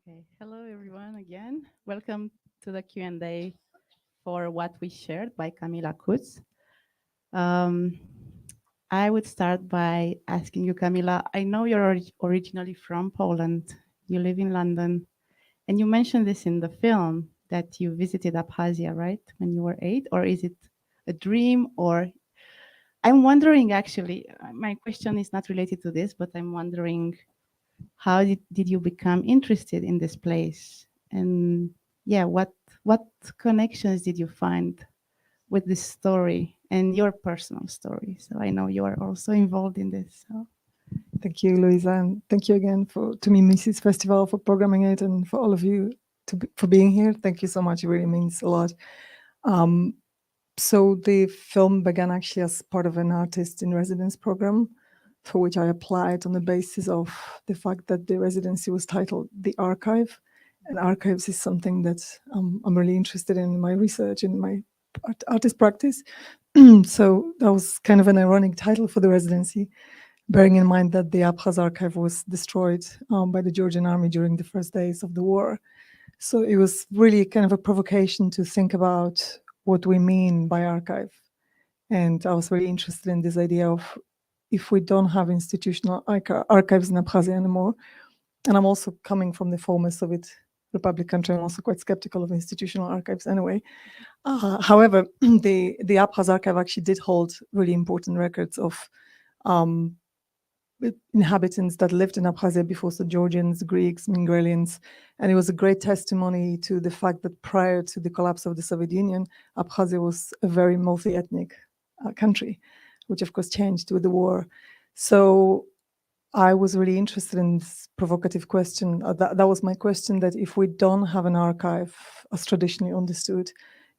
Okay, hello everyone again. Welcome to the Q&A for What We Shared by Kamila Kuc. Um, I would start by asking you, Kamila, I know you're originally from Poland, you live in London, and you mentioned this in the film that you visited Abkhazia, right, when you were 8, or is it a dream? Or I'm wondering, actually, my question is not related to this, but I'm wondering, how did you become interested in this place? And yeah, what connections did you find with this story and your personal story? So I know you are also involved in this. So. Thank you, Louisa, and thank you again to Mimesis Festival for programming it, and for all of you for being here. Thank you so much. It really means a lot. So the film began actually as part of an artist in residence program, for which I applied on the basis of the fact that the residency was titled The Archive. And archives is something that I'm really interested in my research, in my artist practice. So that was kind of an ironic title for the residency, bearing in mind that the Abkhaz archive was destroyed by the Georgian army during the first days of the war. So it was really kind of a provocation to think about what we mean by archive. And I was really interested in this idea of, if we don't have institutional archives in Abkhazia anymore, and I'm also coming from the former Soviet Republic country, I'm also quite skeptical of institutional archives anyway. However, the Abkhaz archive actually did hold really important records of inhabitants that lived in Abkhazia before, so Georgians, Greeks, Mingrelians, and it was a great testimony to the fact that prior to the collapse of the Soviet Union, Abkhazia was a very multi-ethnic country, which of course changed with the war. So I was really interested in this provocative question. That was my question, that if we don't have an archive as traditionally understood,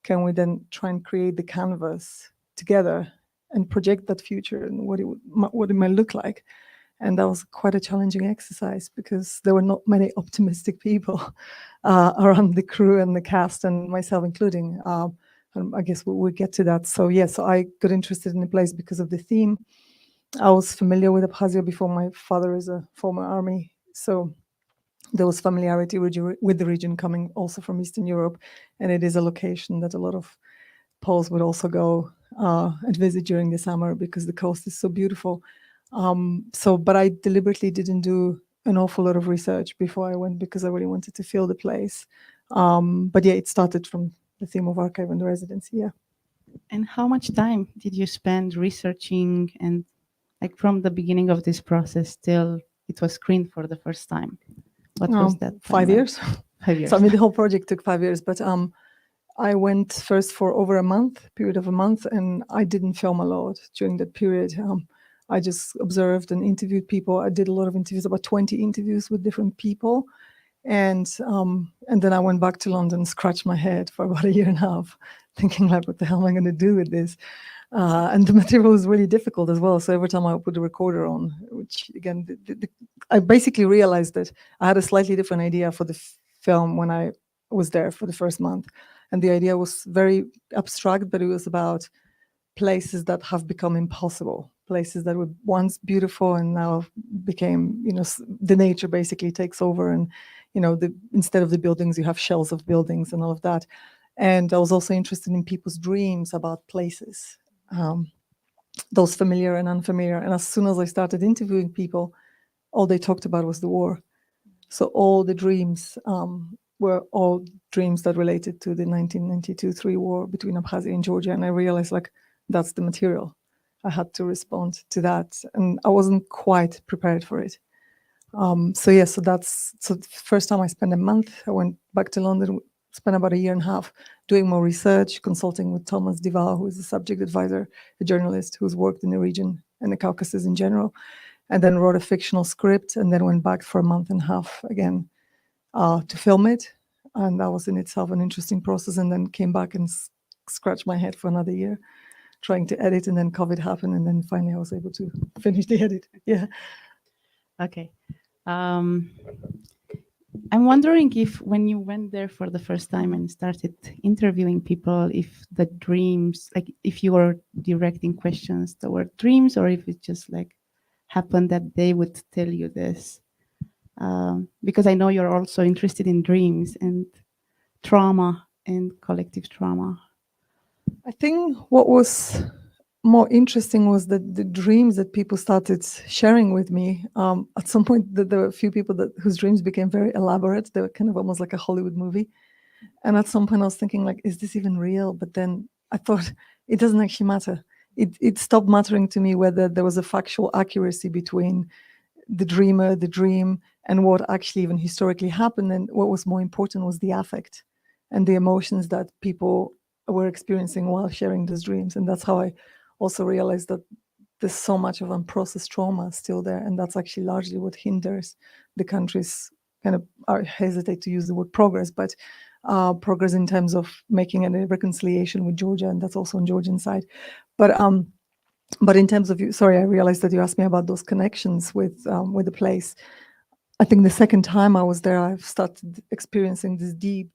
can we then try and create the canvas together and project that future and what it might look like? And that was quite a challenging exercise, because there were not many optimistic people around the crew and the cast, and myself including. And I guess we'll get to that. So yeah, so I got interested in the place because of the theme. I was familiar with Abkhazia before. My father is a former army, so there was familiarity with the region, coming also from Eastern Europe, and it is a location that a lot of Poles would also go and visit during the summer, because the coast is so beautiful. But I deliberately didn't do an awful lot of research before I went, because I really wanted to feel the place. But yeah, it started from the theme of archive and the residency, yeah. And how much time did you spend researching, and like from the beginning of this process till it was screened for the first time? What was that time 5 like? years. 5 years. So I mean, the whole project took 5 years, but I went first for over a period of a month, and I didn't film a lot during that period. I just observed and interviewed people. I did a lot of interviews, about 20 interviews with different people. And then I went back to London, scratched my head for about a year and a half, thinking like, what the hell am I going to do with this? And the material was really difficult as well. So every time I put the recorder on, which again, I basically realized that I had a slightly different idea for the film when I was there for the first month. And the idea was very abstract, but it was about places that have become impossible, places that were once beautiful and now became, the nature basically takes over, and, instead of the buildings, you have shells of buildings and all of that. And I was also interested in people's dreams about places, those familiar and unfamiliar. And as soon as I started interviewing people, all they talked about was the war. So all the dreams were all dreams that related to the 1992-3 war between Abkhazia and Georgia. And I realized, like, that's the material. I had to respond to that, and I wasn't quite prepared for it. So the first time I spent a month. I went back to London, spent about a year and a half doing more research, consulting with Thomas Dival, who is a subject advisor, a journalist who's worked in the region and the Caucasus in general, and then wrote a fictional script, and then went back for a month and a half again to film it. And that was in itself an interesting process, and then came back and scratched my head for another year trying to edit, and then COVID happened, and then finally I was able to finish the edit. Yeah. Okay. I'm wondering if when you went there for the first time and started interviewing people, if the dreams, like if you were directing questions toward dreams, or if it just like happened that they would tell you this. Because I know you're also interested in dreams and trauma and collective trauma. I think what was more interesting was that the dreams that people started sharing with me. At some point, there were a few people whose dreams became very elaborate. They were kind of almost like a Hollywood movie. And at some point, I was thinking, like, is this even real? But then I thought it doesn't actually matter. It stopped mattering to me whether there was a factual accuracy between the dreamer, the dream, and what actually even historically happened. And what was more important was the affect and the emotions that people were experiencing while sharing those dreams. And that's how I also realized that there's so much of unprocessed trauma still there. And that's actually largely what hinders the countries kind of, I hesitate to use the word progress, but progress in terms of making a reconciliation with Georgia. And that's also on Georgian side. But in terms of you, sorry, I realized that you asked me about those connections with the place. I think the second time I was there, I've started experiencing this deep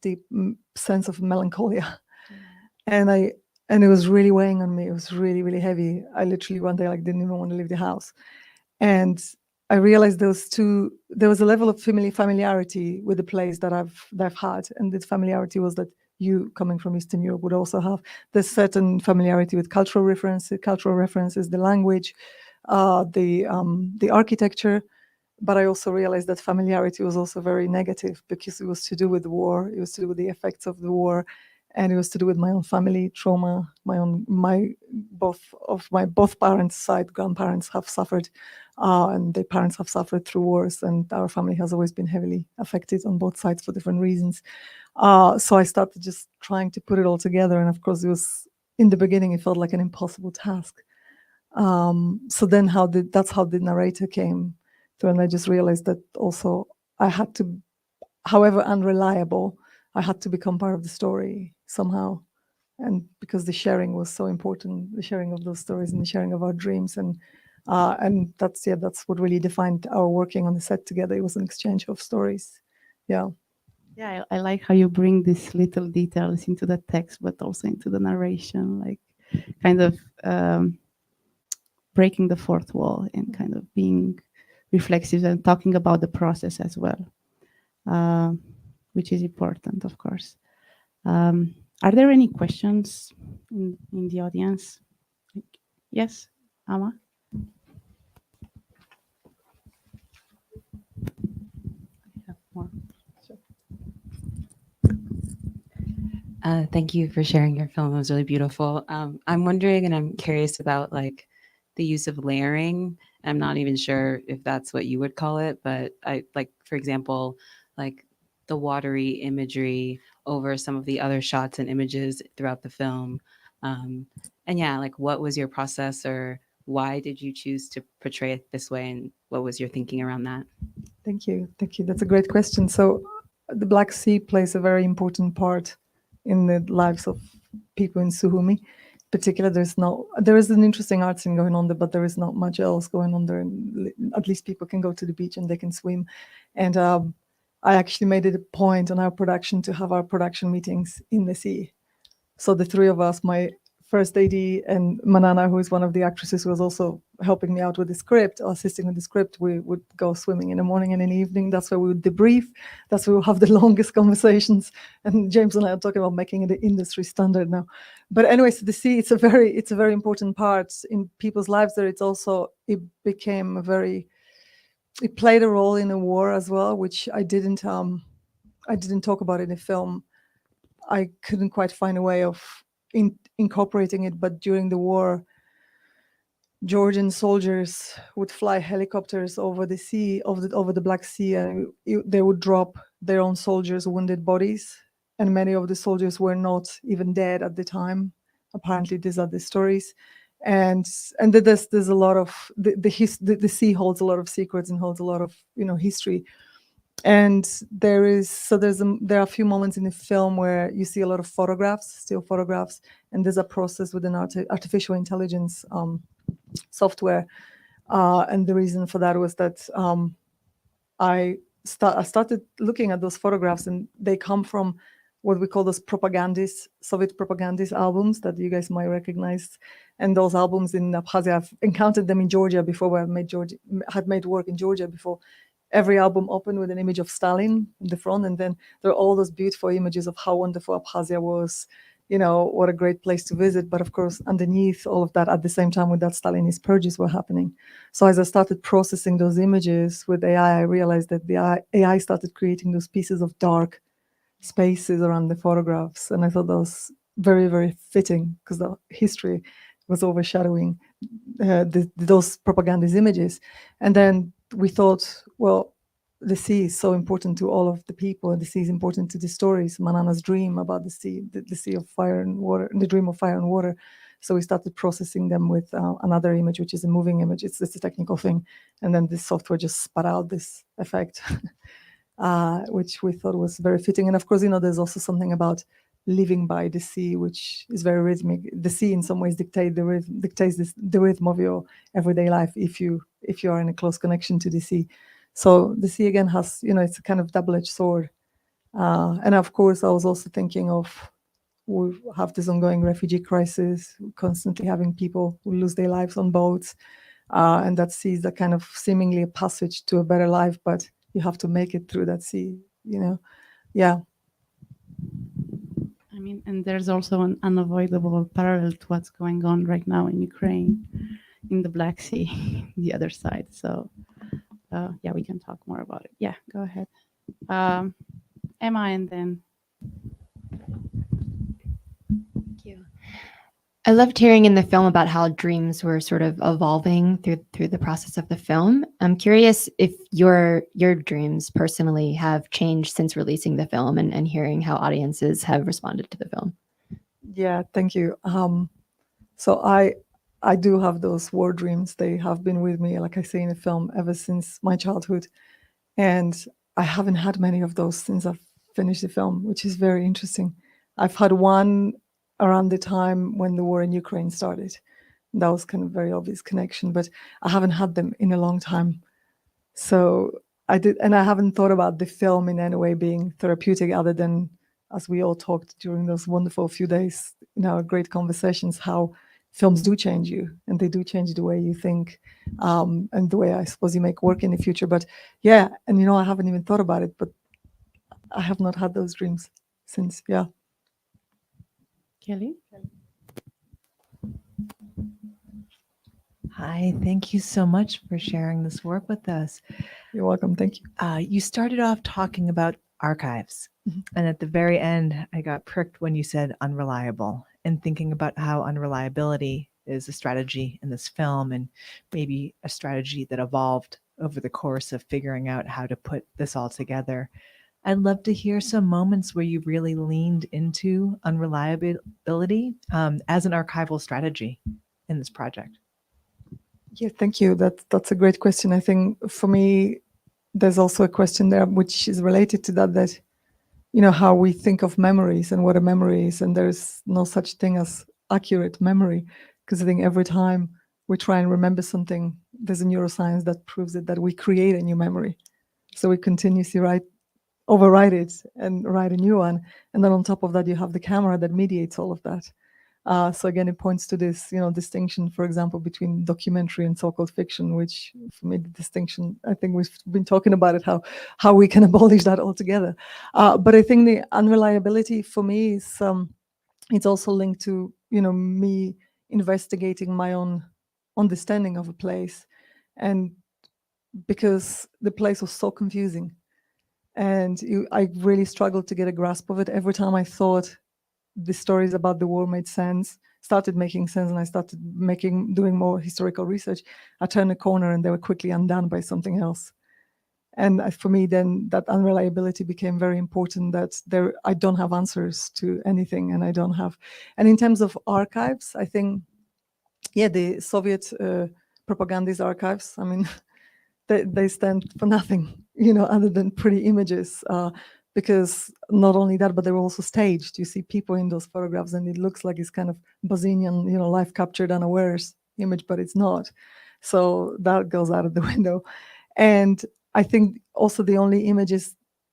sense of melancholia, and it was really weighing on me. It was really, really heavy. I literally one day didn't even want to leave the house, and I realized there was a level of familiarity with the place that I've had, and this familiarity was that you coming from Eastern Europe would also have this certain familiarity with cultural references, the language, the architecture. But I also realized that familiarity was also very negative because it was to do with the war. It was to do with the effects of the war, and it was to do with my own family trauma. Both parents' side grandparents have suffered, and their parents have suffered through wars, and our family has always been heavily affected on both sides for different reasons. So I started just trying to put it all together, and of course, it was in the beginning it felt like an impossible task. So then that's how the narrator came through, and I just realized that also I had to, however unreliable, I had to become part of the story somehow. And because the sharing was so important, the sharing of those stories and the sharing of our dreams, and that's what really defined our working on the set together. It was an exchange of stories. Yeah. Yeah, I like how you bring these little details into the text, but also into the narration, like kind of breaking the fourth wall and kind of being reflexive and talking about the process as well, which is important, of course. Are there any questions in the audience? Yes, Ama? I have more. Thank you for sharing your film. It was really beautiful. I'm wondering, and I'm curious about like the use of layering. I'm not even sure if that's what you would call it, but I like, for example, like the watery imagery over some of the other shots and images throughout the film. And yeah, like what was your process, or why did you choose to portray it this way, and what was your thinking around that? Thank you. That's a great question. So the Black Sea plays a very important part in the lives of people in Suhumi. In particular, there is an interesting art scene going on there, but there is not much else going on there. And at least people can go to the beach and they can swim. And I actually made it a point on our production to have our production meetings in the sea. So the three of us, my first AD and Manana, who is one of the actresses who was also helping me out with the script, or assisting with the script, we would go swimming in the morning and in the evening. That's where we would debrief. That's where we'll have the longest conversations. And James and I are talking about making it an industry standard now. But anyways, the sea, it's a very important part in people's lives there. It played a role in the war as well, which I didn't talk about in the film. I couldn't quite find a way of incorporating it, but during the war, Georgian soldiers would fly helicopters over the sea, over the Black Sea, and they would drop their own soldiers' wounded bodies, and many of the soldiers were not even dead at the time. Apparently, these are the stories, and there's a lot of the sea holds a lot of secrets and holds a lot of history. And there are a few moments in the film where you see a lot of still photographs, and there's a process with an artificial intelligence software. And the reason for that was that I started looking at those photographs, and they come from what we call those Soviet propagandist albums that you guys might recognize. And those albums in Abkhazia, I've encountered them in Georgia before, where I had made work in Georgia before. every album opened with an image of Stalin in the front, and then there are all those beautiful images of how wonderful Abkhazia was, what a great place to visit. But of course, underneath all of that, at the same time with that, Stalinist purges were happening. So as I started processing those images with AI, I realized that the AI started creating those pieces of dark spaces around the photographs. And I thought that was very, very fitting, because the history was overshadowing those propagandist images. And then we thought, well, the sea is so important to all of the people, and the sea is important to the stories. Manana's dream about the sea, the sea of fire and water, the dream of fire and water. So we started processing them with another image, which is a moving image. It's a technical thing. And then this software just spat out this effect, which we thought was very fitting. And of course, there's also something about living by the sea, which is very rhythmic. The sea in some ways dictates the rhythm of your everyday life if you are in a close connection to the sea. So the sea again has, it's a kind of double-edged sword. And of course, I was also thinking of, we have this ongoing refugee crisis, constantly having people who lose their lives on boats. And that sea is a kind of seemingly a passage to a better life, but you have to make it through that sea, Yeah. I mean, and there's also an unavoidable parallel to what's going on right now in Ukraine, in the Black Sea, the other side. So, yeah, we can talk more about it. Yeah, go ahead. Emma, and then. Thank you. I loved hearing in the film about how dreams were sort of evolving through the process of the film. I'm curious if your dreams personally have changed since releasing the film, and hearing how audiences have responded to the film. Yeah, thank you. So I do have those war dreams. They have been with me, like I say in the film, ever since my childhood. And I haven't had many of those since I've finished the film, which is very interesting. I've had one around the time when the war in Ukraine started. That was kind of very obvious connection, but I haven't had them in a long time. So I did, and I haven't thought about the film in any way being therapeutic, other than, as we all talked during those wonderful few days in our great conversations, how films do change you, and they do change the way you think, and the way I suppose you make work in the future. But yeah, and I haven't even thought about it, but I have not had those dreams since. Yeah. Kelly? Hi, thank you so much for sharing this work with us. You're welcome. Thank you. You started off talking about archives, and at the very end, I got pricked when you said unreliable, and thinking about how unreliability is a strategy in this film, and maybe a strategy that evolved over the course of figuring out how to put this all together. I'd love to hear some moments where you really leaned into unreliability as an archival strategy in this project. Yeah, thank you. That's a great question. I think for me, there's also a question there which is related to that, how we think of memories and what a memory is. And there's no such thing as accurate memory, because I think every time we try and remember something, there's a neuroscience that proves it, that we create a new memory. So we continuously overwrite it and write a new one. And then on top of that, you have the camera that mediates all of that. So again, it points to this, distinction, for example, between documentary and so-called fiction, which for me, the distinction, I think we've been talking about it, how we can abolish that altogether. But I think the unreliability for me is, it's also linked to, me investigating my own understanding of a place. And because the place was so confusing, and I really struggled to get a grasp of it. Every time I thought the stories about the war made sense, started making sense, and I started doing more historical research, I turned a corner and they were quickly undone by something else. And for me, then that unreliability became very important, that I don't have answers to anything, and and in terms of archives, I think, yeah, the Soviet propagandist archives, I mean, they stand for nothing, other than pretty images. Because not only that, but they were also staged. You see people in those photographs, and it looks like it's kind of Bazinian, life captured unawares image, but it's not. So that goes out of the window. And I think also the only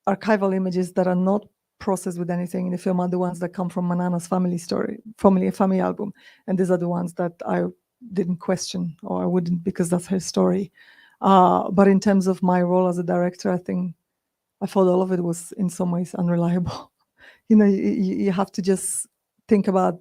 archival images that are not processed with anything in the film are the ones that come from Manana's family album. And these are the ones that I didn't question, or I wouldn't, because that's her story. But in terms of my role as a director, I think I thought all of it was in some ways unreliable. You know, you have to just think about,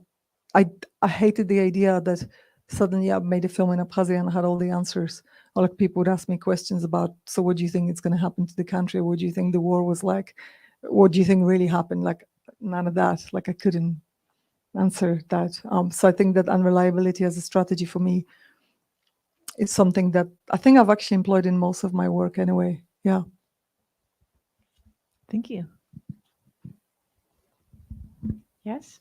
I hated the idea that suddenly I made a film in Abkhazia and had all the answers. Or like people would ask me questions about, so what do you think is going to happen to the country? What do you think the war was like? What do you think really happened? Like none of that. Like I couldn't answer that. So I think that unreliability as a strategy for me is something that I think I've actually employed in most of my work anyway. Yeah. Thank you. Yes.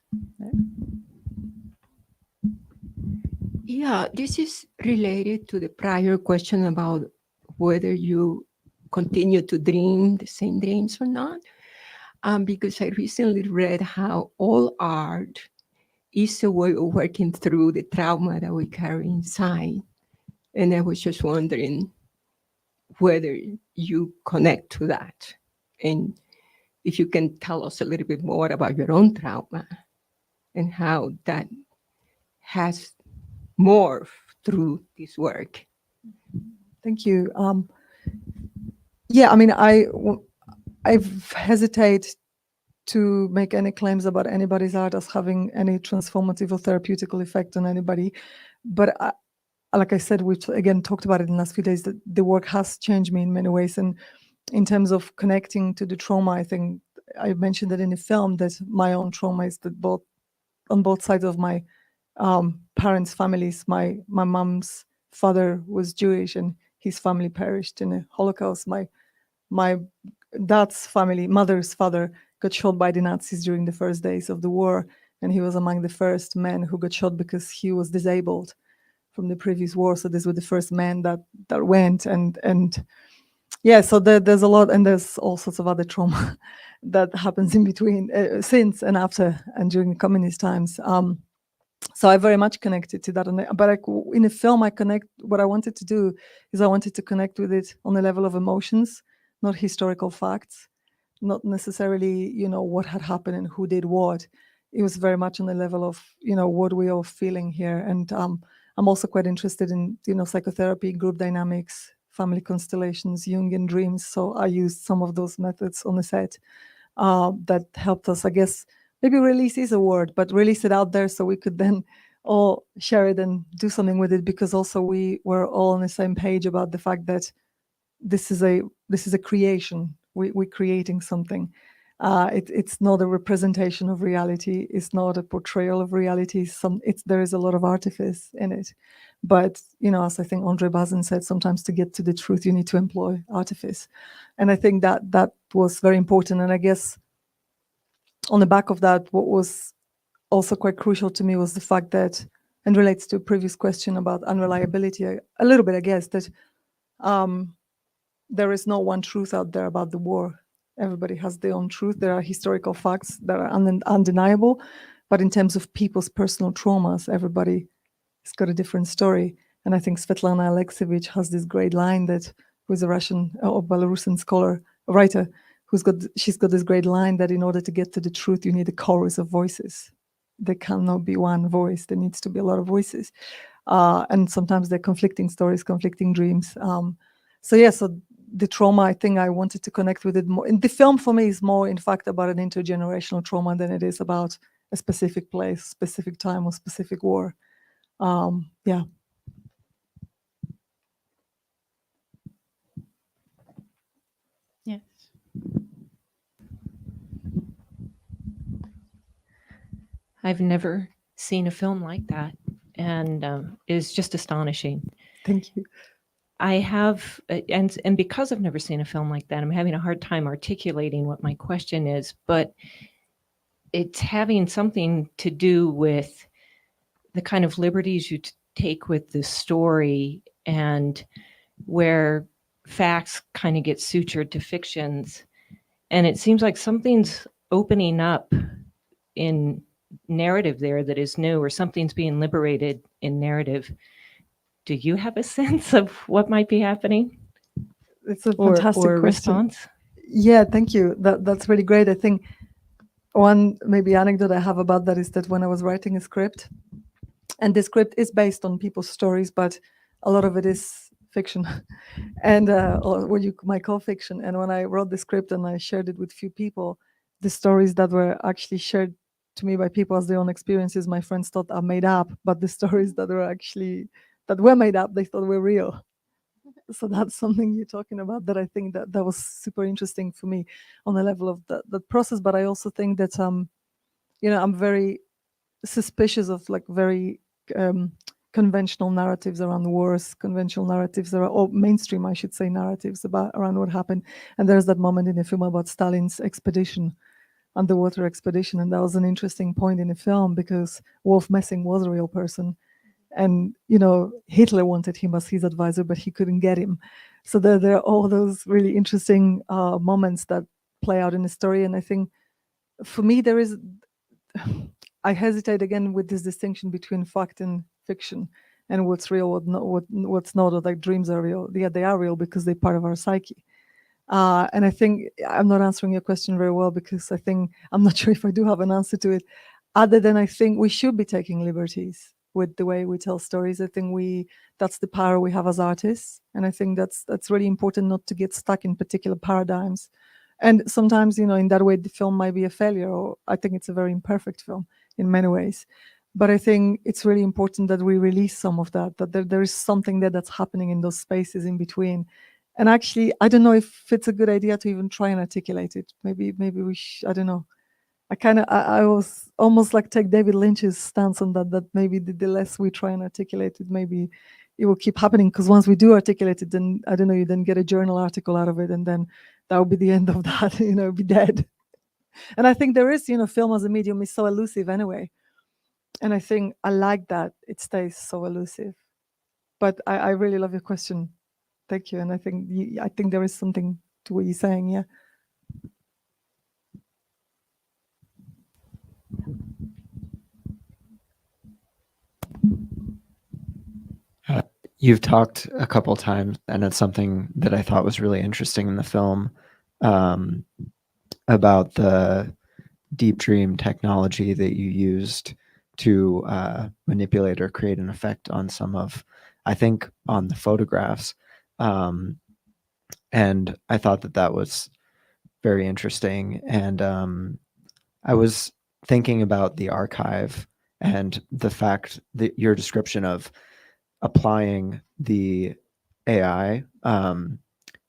Yeah, this is related to the prior question about whether you continue to dream the same dreams or not. Because I recently read how all art is a way of working through the trauma that we carry inside. And I was just wondering whether you connect to that. And if you can tell us a little bit more about your own trauma and how that has morphed through this work. Thank you. Yeah, I mean, I hesitate to make any claims about anybody's art as having any transformative or therapeutical effect on anybody. But like I said, we've again talked about it in the last few days, that the work has changed me in many ways. And in terms of connecting to the trauma, I think I mentioned that in the film, that my own trauma is that on both sides of my parents' families, my mom's father was Jewish and his family perished in the Holocaust. My dad's family, mother's father, got shot by the Nazis during the first days of the war, and he was among the first men who got shot because he was disabled from the previous war. So these were the first men that went, and yeah. So there's a lot, and there's all sorts of other trauma that happens in between, since and after and during the communist times. So I very much connected to that. But in the film, what I wanted to do is I wanted to connect with it on the level of emotions, not historical facts, not necessarily, what had happened and who did what. It was very much on the level of, what we are feeling here. And I'm also quite interested in, psychotherapy, group dynamics, family constellations, Jungian dreams. So I used some of those methods on the set that helped us, I guess. Maybe release is a word, but release it out there so we could then all share it and do something with it, because also we were all on the same page about the fact that this is a creation. We're creating something. It's not a representation of reality. It's not a portrayal of reality. There is a lot of artifice in it. But, as I think Andre Bazin said, sometimes to get to the truth, you need to employ artifice. And I think that was very important. And I guess on the back of that, what was also quite crucial to me was the fact that, and relates to a previous question about unreliability, a little bit, I guess, that there is no one truth out there about the war. Everybody has their own truth. There are historical facts that are undeniable, but in terms of people's personal traumas, everybody has got a different story. And I think Svetlana Alexievich has this great line who's a Russian or Belarusian writer, she's got this great line that in order to get to the truth, you need a chorus of voices. There cannot be one voice. There needs to be a lot of voices. And sometimes they're conflicting stories, conflicting dreams. So the trauma, I think I wanted to connect with it more. And the film for me is more, in fact, about an intergenerational trauma than it is about a specific place, specific time, or specific war. Yeah. Yes. I've never seen a film like that, and it's just astonishing. Thank you. I have, and because I've never seen a film like that, I'm having a hard time articulating what my question is, but it's having something to do with the kind of liberties you take with the story, and where facts kind of get sutured to fictions. And it seems like something's opening up in narrative there that is new, or something's being liberated in narrative. Do you have a sense of what might be happening? It's a fantastic question. Response? Yeah, thank you. That's really great. I think one maybe anecdote I have about that is that when I was writing a script, and the script is based on people's stories, but a lot of it is fiction, and or what you might call fiction. And when I wrote the script and I shared it with few people, the stories that were actually shared to me by people as their own experiences, my friends thought are made up, but the stories that were made up, they thought were real. So that's something you're talking about that I think that was super interesting for me on the level of that process. But I also think that I'm very suspicious of like very conventional narratives around wars, conventional narratives or mainstream, I should say, narratives around what happened. And there's that moment in the film about Stalin's expedition, underwater expedition, and that was an interesting point in the film because Wolf Messing was a real person. And Hitler wanted him as his advisor, but he couldn't get him. So there are all those really interesting moments that play out in the story. And I think for me I hesitate again with this distinction between fact and fiction, and what's real, what's not, or like dreams are real. Yeah, they are real because they're part of our psyche. And I think I'm not answering your question very well because I think I'm not sure if I do have an answer to it, other than I think we should be taking liberties with the way we tell stories. I think that's the power we have as artists. And I think that's really important, not to get stuck in particular paradigms. And sometimes, in that way, the film might be a failure, or I think it's a very imperfect film in many ways. But I think it's really important that we release some of that there is something there that's happening in those spaces in between. And actually, I don't know if it's a good idea to even try and articulate it. Maybe I don't know. I was almost like take David Lynch's stance on that maybe the less we try and articulate it, maybe it will keep happening, because once we do articulate it, then I don't know, you then get a journal article out of it, and then that will be the end of that, be dead. And I think there is, film as a medium is so elusive anyway. And I think I like that it stays so elusive. But I really love your question. Thank you. And I think there is something to what you're saying, yeah. You've talked a couple times, and it's something that I thought was really interesting in the film, about the deep dream technology that you used to manipulate or create an effect on some of, I think, on the photographs. And I thought that was very interesting. And I was thinking about the archive and the fact that your description of applying the AI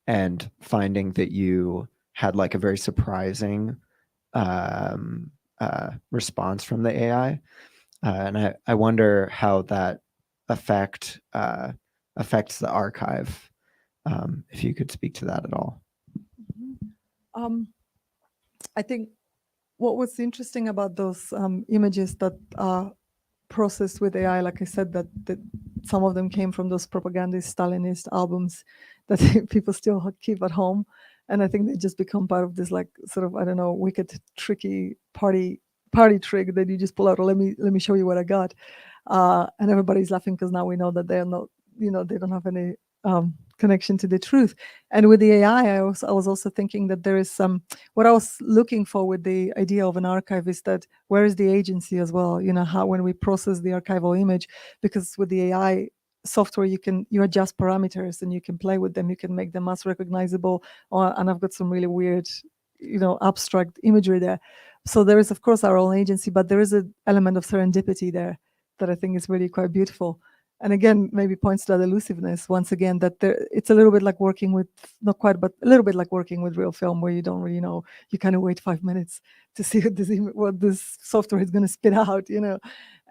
and finding that you had like a very surprising response from the AI. And I wonder how that affects the archive, if you could speak to that at all. I think what was interesting about those images that are processed with AI, like I said, that some of them came from those propagandist Stalinist albums that people still keep at home. And I think they just become part of this like sort of, I don't know, wicked, tricky party trick that you just pull out. Or let me show you what I got. And everybody's laughing because now we know that they're not, they don't have any connection to the truth. And with the AI, I was also thinking that there is what I was looking for with the idea of an archive is that where is the agency as well? How when we process the archival image, because with the AI software you adjust parameters and you can play with them, you can make them as recognizable, and I've got some really weird abstract imagery there. So there is of course our own agency, but there is an element of serendipity there that I think is really quite beautiful. And again, maybe points to that elusiveness once again, that it's a little bit like working with, not quite, but a little bit like working with real film, where you don't really know. You kind of wait 5 minutes to see what this software is going to spit out,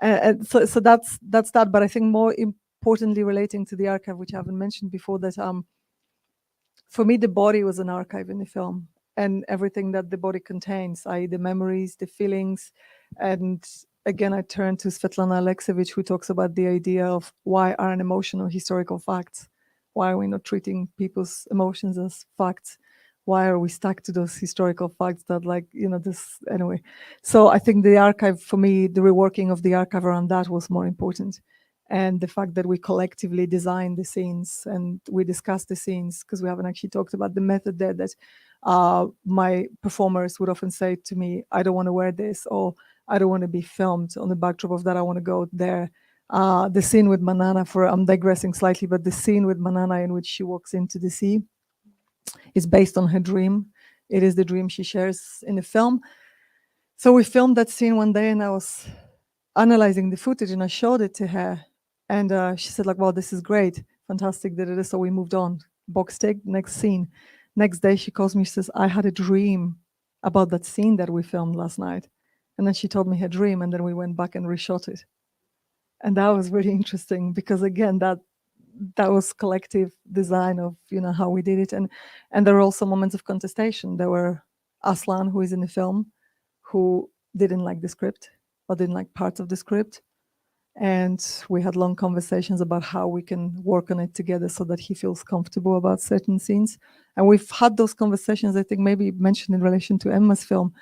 And so that's that. But I think more importantly, relating to the archive, which I haven't mentioned before, that for me, the body was an archive in the film, and everything that the body contains, i.e. the memories, the feelings. And again, I turn to Svetlana Alexievich, who talks about the idea of why are emotional historical facts? Why are we not treating people's emotions as facts? Why are we stuck to those historical facts that this anyway? So I think the archive, for me, the reworking of the archive around that was more important. And the fact that we collectively design the scenes and we discuss the scenes, because we haven't actually talked about the method there, that my performers would often say to me, I don't want to wear this, or I don't want to be filmed on the backdrop of that. I want to go there. The scene with Manana, I'm digressing slightly, but the scene with Manana in which she walks into the sea is based on her dream. It is the dream she shares in the film. So we filmed that scene one day, and I was analyzing the footage, and I showed it to her, and she said, like, "Wow, this is great, fantastic." So we moved on. Box tick, next scene. Next day, she calls me. She says, "I had a dream about that scene that we filmed last night," and then she told me her dream, and then we went back and reshot it, and that was really interesting because again, that was collective design of how we did it, and there were also moments of contestation. There were Aslan, who is in the film, who didn't like the script or didn't like parts of the script, and we had long conversations about how we can work on it together so that he feels comfortable about certain scenes. And we've had those conversations, I think maybe mentioned in relation to Emma's film.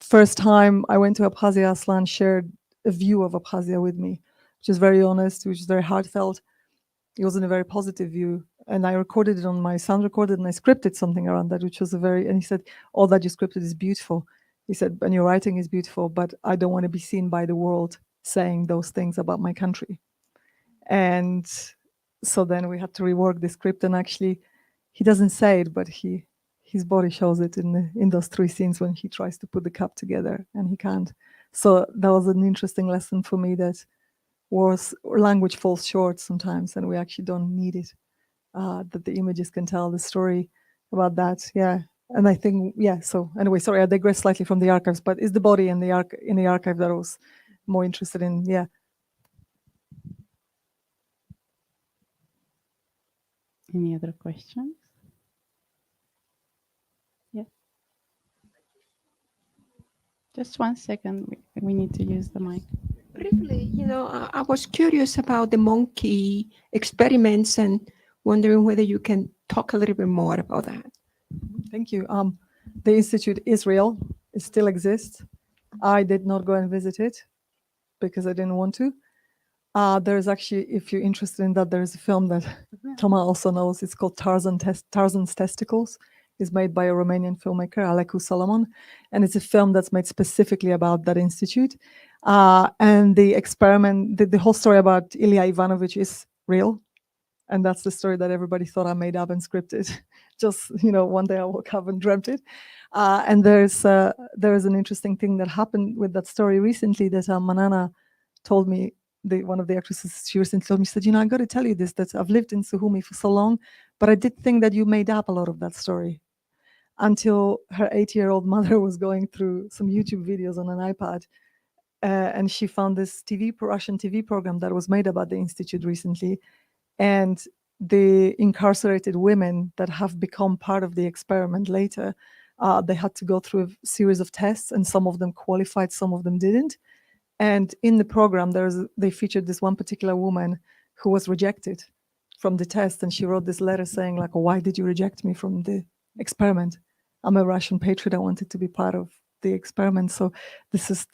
First time I went to Abkhazia, Aslan shared a view of Abkhazia with me, which is very honest, which is very heartfelt. It wasn't a very positive view. And I recorded it on my sound recorder, and I scripted something around that, which was and he said, "All that you scripted is beautiful." He said, "And your writing is beautiful, but I don't want to be seen by the world saying those things about my country." And so then we had to rework the script, and actually he doesn't say it, but his body shows it in those 3 scenes when he tries to put the cup together and he can't. So that was an interesting lesson for me, that language falls short sometimes, and we actually don't need it. That the images can tell the story about that. Yeah. And I think, so anyway, sorry, I digress slightly from the archives, but it's the body in the archive that I was more interested in. Yeah. Any other questions? Yeah. Just 1 second. We need to use the mic. Briefly, I was curious about the monkey experiments and wondering whether you can talk a little bit more about that. Thank you. The Institute is real. It still exists. I did not go and visit it because I didn't want to. There's actually, if you're interested in that, there's a film that Toma also knows. It's called Tarzan's Testicles. It's made by a Romanian filmmaker, Alecu Solomon. And it's a film that's made specifically about that institute. And the experiment, the whole story about Ilya Ivanovich is real. And that's the story that everybody thought I made up and scripted. Just, one day I woke up and dreamt it. And there is an interesting thing that happened with that story recently that Manana told me. One of the actresses, she recently told me, she said, I got to tell you this, that I've lived in Suhumi for so long, but I did think that you made up a lot of that story, until her 8-year-old mother was going through some YouTube videos on an iPad, and she found this Russian TV program that was made about the Institute recently. And the incarcerated women that have become part of the experiment later, they had to go through a series of tests, and some of them qualified, some of them didn't. And in the program, they featured this one particular woman who was rejected from the test. And she wrote this letter saying, like, "Why did you reject me from the experiment? I'm a Russian patriot. I wanted to be part of the experiment." So this adds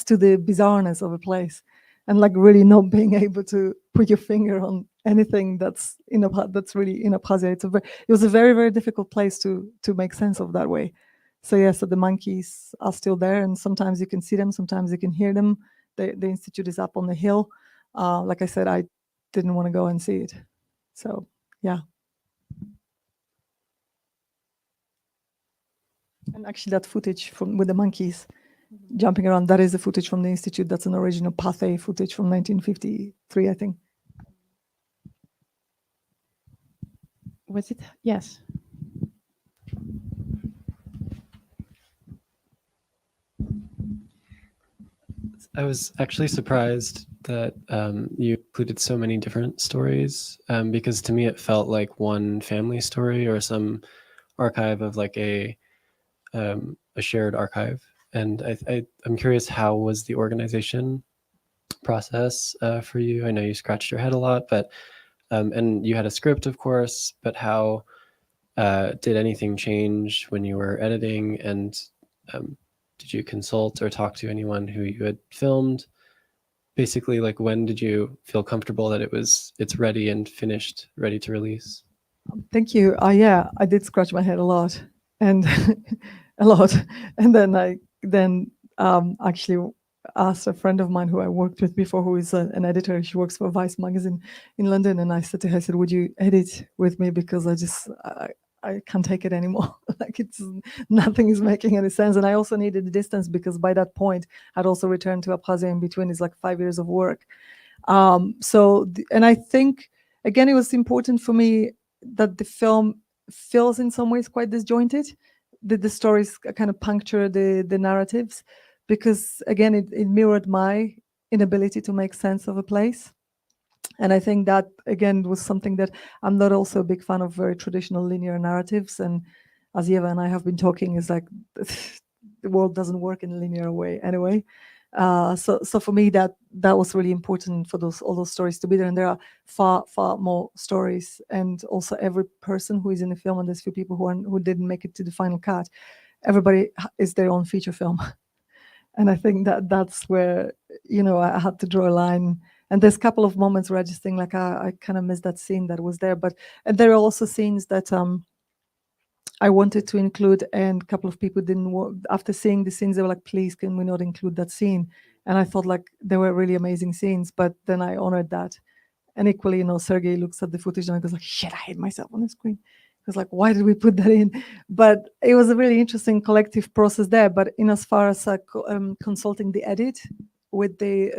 to the bizarreness of a place, and like really not being able to put your finger on anything that's really in Abkhazia. It was a very, very difficult place to make sense of that way. So so the monkeys are still there, and sometimes you can see them, sometimes you can hear them. The institute is up on the hill. Like I said, I didn't want to go and see it. So yeah. And actually that footage with the monkeys jumping around, that is the footage from the institute. That's an original Pathé footage from 1953, I think. Was it? Yes. I was actually surprised that you included so many different stories, because to me it felt like one family story or some archive of like a shared archive. And I'm curious, how was the organization process for you? I know you scratched your head a lot, but and you had a script, of course, but how did anything change when you were editing? And did you consult or talk to anyone who you had filmed? Basically, like, when did you feel comfortable that it's ready and finished, ready to release? Thank you. Yeah, I did scratch my head a lot, and a lot. And then actually asked a friend of mine who I worked with before, who is an editor. She works for Vice magazine in London, and I said to her, I said, "Would you edit with me, because I can't take it anymore. Like, it's nothing is making any sense." And I also needed the distance, because by that point I'd also returned to Abkhazia. In between is like 5 years of work. And I think, again, it was important for me that the film feels in some ways quite disjointed. The stories kind of puncture the narratives, because again, it mirrored my inability to make sense of a place. And I think that, again, was something that I'm not also a big fan of very traditional linear narratives. And as Eva and I have been talking, is like the world doesn't work in a linear way anyway. So for me, that was really important for all those stories to be there. And there are far more stories. And also every person who is in the film, and there's few people who didn't make it to the final cut, everybody is their own feature film. And I think that's where, I had to draw a line. And there's a couple of moments where I just think like, I kind of missed that scene that was there. And there are also scenes that I wanted to include, and a couple of people didn't want. After seeing the scenes, they were like, "Please, can we not include that scene?" And I thought like they were really amazing scenes, but then I honored that. And equally, Sergey looks at the footage and goes like, "Shit, I hate myself on the screen." He was like, "Why did we put that in?" But it was a really interesting collective process there. But in as far as consulting the edit with the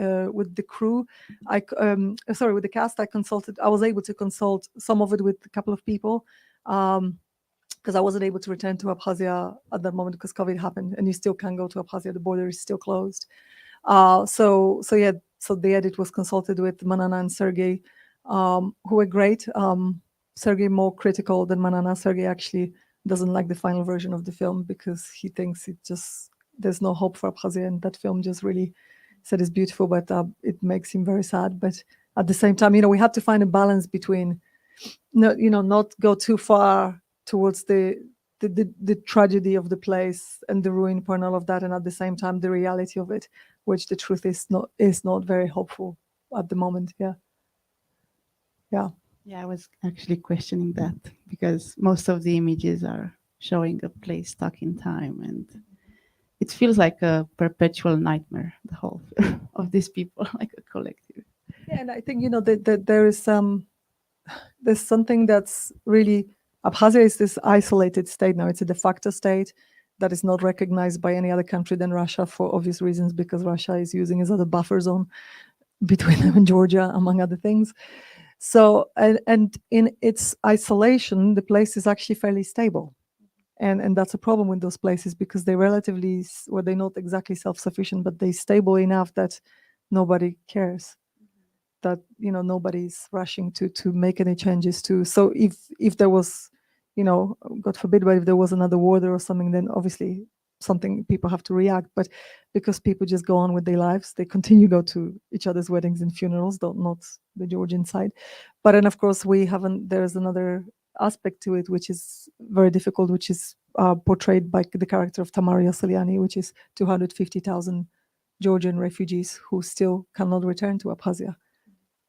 crew, with the cast, I was able to consult some of it with a couple of people. Because I wasn't able to return to Abkhazia at that moment because COVID happened, and you still can't go to Abkhazia. The border is still closed. So the edit was consulted with Manana and Sergey, who were great. Sergey more critical than Manana. Sergey actually doesn't like the final version of the film because he thinks there's no hope for Abkhazia, and that film just really said it's beautiful, but it makes him very sad. But at the same time, we had to find a balance between, not go too far towards the tragedy of the place and the ruin part and all of that, and at the same time the reality of it, which the truth is not very hopeful at the moment. Yeah, I was actually questioning that, because most of the images are showing a place stuck in time, and it feels like a perpetual nightmare, the whole of these people, like a collective. Yeah, and I think that there is there's something that's really, Abkhazia is this isolated state now. It's a de facto state that is not recognized by any other country than Russia, for obvious reasons, because Russia is using it as a buffer zone between them and Georgia, among other things. So, and in its isolation, the place is actually fairly stable. And that's a problem with those places, because they're they're not exactly self-sufficient, but they're stable enough that nobody cares. That nobody's rushing to make any changes to. So if there was, God forbid, but if there was another war there or something, then obviously something people have to react. But because people just go on with their lives, they continue to go to each other's weddings and funerals, not the Georgian side. But then of course there's another aspect to it which is very difficult, which is portrayed by the character of Tamaria Saliani, which is 250,000 Georgian refugees who still cannot return to Abkhazia.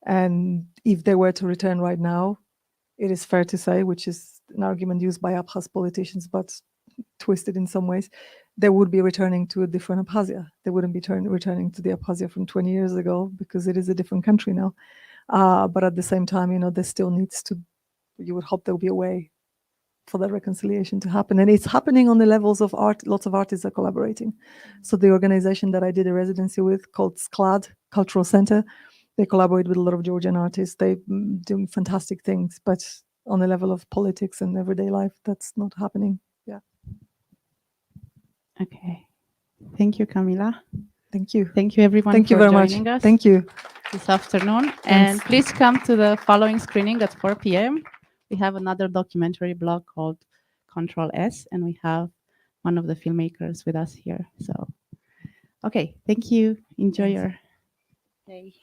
And if they were to return right now, it is fair to say, which is an argument used by Abkhaz politicians, but twisted in some ways, they would be returning to a different Abkhazia. They wouldn't be returning to the Abkhazia from 20 years ago, because it is a different country now. But at the same time, there still needs to, you would hope there'll be a way for that reconciliation to happen. And it's happening on the levels of art. Lots of artists are collaborating. So the organization that I did a residency with, called SCLAD, Cultural Center, they collaborate with a lot of Georgian artists. They're doing fantastic things, but on the level of politics and everyday life, that's not happening. Yeah. Okay. Thank you, Kamila. Thank you. Thank you, everyone. Thank you for very much. joining us Thank you. this afternoon. And please come to the following screening at 4 p.m. We have another documentary blog called Control S, and we have one of the filmmakers with us here. So, okay, thank you. Enjoy your day.